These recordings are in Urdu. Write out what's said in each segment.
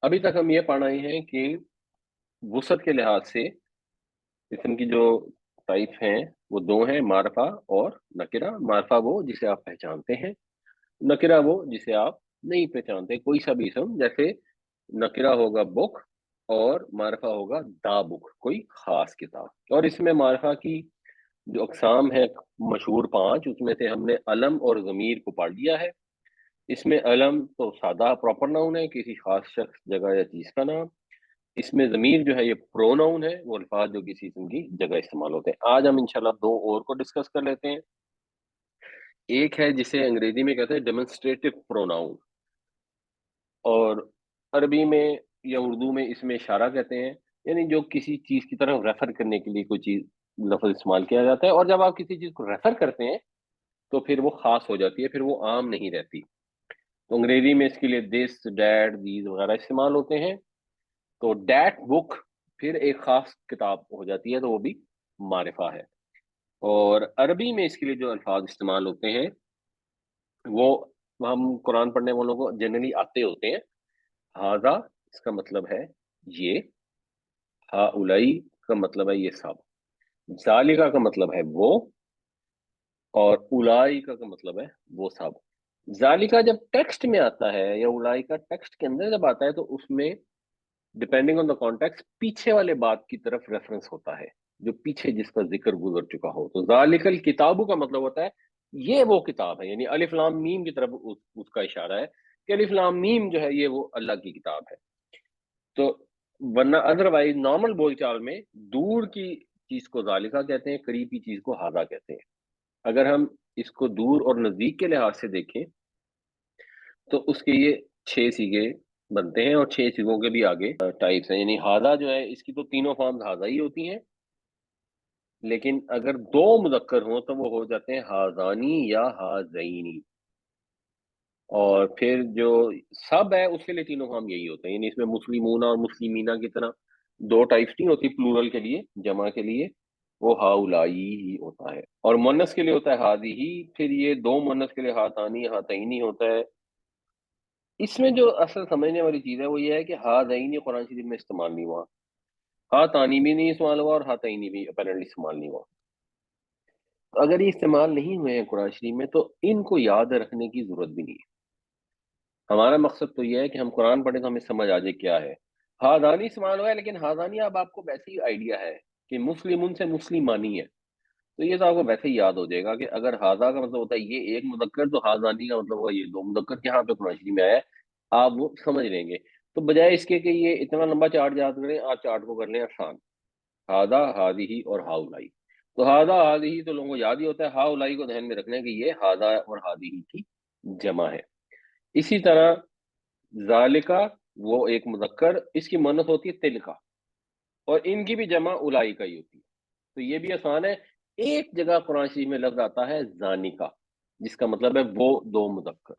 ابھی تک ہم یہ پڑھ رہے ہیں کہ وسعت کے لحاظ سے اسم کی جو ٹائپ ہیں وہ دو ہیں، معرفہ اور نکرہ۔ معرفہ وہ جسے آپ پہچانتے ہیں، نکرہ وہ جسے آپ نہیں پہچانتے۔ کوئی سا بھی اسم، جیسے نکرہ ہوگا بک اور معرفہ ہوگا دا بک، کوئی خاص کتاب۔ اور اس میں معرفہ کی جو اقسام ہے مشہور 5، اس میں سے ہم نے علم اور ضمیر کو پڑھ لیا ہے۔ اس میں علم تو سادہ پراپر ناؤن ہے، کسی خاص شخص، جگہ یا چیز کا نام۔ اس میں ضمیر جو ہے یہ پرو ناؤن ہے، وہ الفاظ جو کسی اسم کی جگہ استعمال ہوتے ہیں۔ آج ہم انشاءاللہ 2 اور کو ڈسکس کر لیتے ہیں۔ ایک ہے جسے انگریزی میں کہتے ہیں ڈیمونسٹریٹو پروناؤن، اور عربی میں یا اردو میں اس میں اشارہ کہتے ہیں، یعنی جو کسی چیز کی طرف ریفر کرنے کے لیے کوئی چیز لفظ استعمال کیا جاتا ہے۔ اور جب آپ کسی چیز کو ریفر کرتے ہیں تو پھر وہ خاص ہو جاتی ہے، پھر وہ عام نہیں رہتی۔ تو انگریزی میں اس کے لیے دس، ڈیٹ، دیز وغیرہ استعمال ہوتے ہیں۔ تو ڈیٹ بک پھر ایک خاص کتاب ہو جاتی ہے، تو وہ بھی معرفہ ہے۔ اور عربی میں اس کے لیے جو الفاظ استعمال ہوتے ہیں وہ ہم قرآن پڑھنے والوں کو جنرلی آتے ہوتے ہیں۔ ہاذا اس کا مطلب ہے یہ، ہا اولائی کا مطلب ہے یہ سب، ذالکا کا مطلب ہے وہ، اور اولائکا کا مطلب ہے وہ سب۔ ذالکا جب ٹیکسٹ میں آتا ہے یا اولائکا ٹیکسٹ کے اندر جب آتا ہے تو اس میں ڈپینڈنگ آن دا کانٹیکسٹ پیچھے والے بات کی طرف ریفرنس ہوتا ہے، جو پیچھے جس کا ذکر گزر چکا ہو۔ تو ذالک الکتابو کا مطلب ہوتا ہے یہ وہ کتاب ہے، یعنی الف لام میم کی طرف اس کا اشارہ ہے کہ الف لام میم جو ہے یہ وہ اللہ کی کتاب ہے۔ تو ورنہ ادروائز نارمل بول چال میں دور کی چیز کو ذالکا کہتے ہیں، قریب کی چیز کو ہاذا کہتے ہیں۔ اگر ہم اس کو دور اور نزدیک کے لحاظ سے دیکھیں تو اس کے یہ 6 سیغے بنتے ہیں، اور 6 سیغوں کے بھی آگے ٹائپس ہیں۔ یعنی ہاذا جو ہے اس کی تو تینوں فارمز ہاذا ہی ہوتی ہیں، لیکن اگر 2 مذکر ہوں تو وہ ہو جاتے ہیں ہاذانی یا ہاذینی۔ اور پھر جو سب ہے اس کے لیے تینوں فارم یہی ہوتے ہیں، یعنی اس میں مسلمون اور مسلمینہ کی طرح 2 ٹائپس نہیں ہوتی پلورل کے لیے، جمع کے لیے وہ ہاؤلائی ہی ہوتا ہے، اور مونس کے لیے ہوتا ہے ہاذی ہی۔ پھر یہ 2 مونس کے لیے ہاتانی ہاتینی ہوتا ہے۔ اس میں جو اصل سمجھنے والی چیز ہے وہ یہ ہے کہ ہاذینی قرآن شریف میں استعمال نہیں ہوا، ہاتانی بھی نہیں استعمال ہوا، اور ہاتینی بھی اپیرنٹلی استعمال نہیں ہوا۔ تو اگر یہ استعمال نہیں ہوئے ہیں قرآن شریف میں تو ان کو یاد رکھنے کی ضرورت بھی نہیں ہے۔ ہمارا مقصد تو یہ ہے کہ ہم قرآن پڑھیں تو ہمیں سمجھ آ جائے کیا ہے۔ ہاذانی استعمال ہوا ہے، لیکن ہاذانی اب آپ کو ویسے ہی آئیڈیا ہے کہ مسلمون سے مسلمانی ہے، تو یہ تو آپ کو ویسے ہی یاد ہو جائے گا کہ اگر ہاذا کا مطلب ہوتا ہے یہ ایک مذکر، تو ہاذانی کا مطلب ہوگا یہ 2 مذکر کے یہاں پہ قرآن شریف میں آیا ہے، آپ وہ سمجھ لیں گے۔ تو بجائے اس کے کہ یہ اتنا لمبا چارٹ یاد کریں، آپ چارٹ کو کر لیں آسان، ہاذا، ہاذی اور ہاؤلائی۔ تو ہاذا ہاذی تو لوگوں کو یاد ہی ہوتا ہے، ہاؤلائی کو ذہن میں رکھنا ہے کہ یہ ہاذا اور ہاذی کی جمع ہے۔ اسی طرح ذالکا وہ ایک مذکر، اس کی مؤنث ہوتی ہے تلکا، اور ان کی بھی جمع الائی کا ہی ہوتی ہے۔ تو یہ بھی آسان ہے، ایک جگہ قرآن شریف میں لفظ آتا ہے زانکا، جس کا مطلب ہے وہ 2 مذکر۔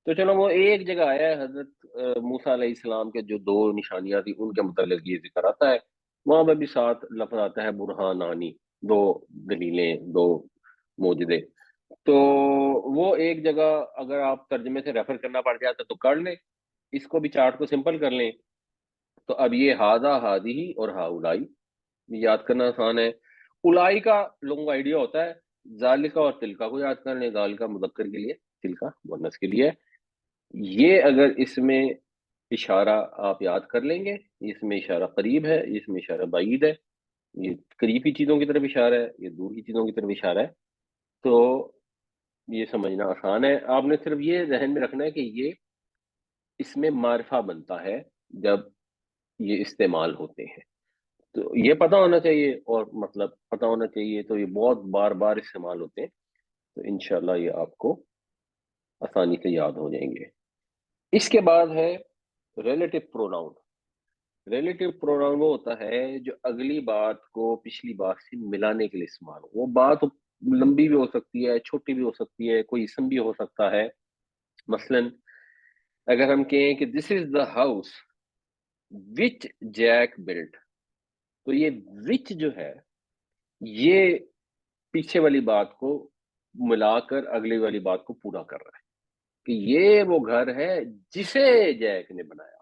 تو چلو وہ ایک جگہ آیا ہے، حضرت موسیٰ علیہ السلام کے جو 2 نشانیاں تھی ان کے متعلق یہ ذکر آتا ہے، وہاں پہ بھی 7 لفظ آتا ہے برہانانی، 2 دلیلیں، 2 معجزے۔ تو وہ ایک جگہ اگر آپ ترجمے سے ریفر کرنا پڑ جاتا تو کر لیں، اس کو بھی چارٹ کو سمپل کر لیں۔ تو اب یہ ہاذا، ہاذی اور ہاؤلائی یاد کرنا آسان ہے۔ الائی کا لوگوں کا آئیڈیا ہوتا ہے، ذالکا اور تلکا کو یاد کر لیں، ذالکا مذکر کے لیے، تلکا مؤنث کے لیے۔ یہ اگر اس میں اشارہ آپ یاد کر لیں گے، اس میں اشارہ قریب ہے، اس میں اشارہ بعید ہے، یہ قریب کی چیزوں کی طرف اشارہ ہے، یہ دور کی چیزوں کی طرف اشارہ ہے، تو یہ سمجھنا آسان ہے۔ آپ نے صرف یہ ذہن میں رکھنا ہے کہ یہ اس میں معرفہ بنتا ہے جب یہ استعمال ہوتے ہیں، تو یہ پتہ ہونا چاہیے، اور مطلب پتہ ہونا چاہیے، تو یہ بہت بار بار استعمال ہوتے ہیں، تو انشاءاللہ یہ آپ کو آسانی سے یاد ہو جائیں گے۔ اس کے بعد ہے ریلیٹو پروناؤن۔ ریلیٹو پروناؤن وہ ہوتا ہے جو اگلی بات کو پچھلی بات سے ملانے کے لیے استعمال ہو۔ وہ بات لمبی بھی ہو سکتی ہے، چھوٹی بھی ہو سکتی ہے، کوئی اسم بھی ہو سکتا ہے۔ مثلا اگر ہم کہیں کہ this is the house which Jack built, تو یہ وچ جو ہے یہ پیچھے والی بات کو ملا کر اگلی والی بات کو پورا کر رہا ہے کہ یہ وہ گھر ہے جسے جیک نے بنایا۔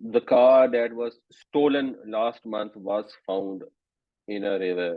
the car that was stolen last month was found in a river.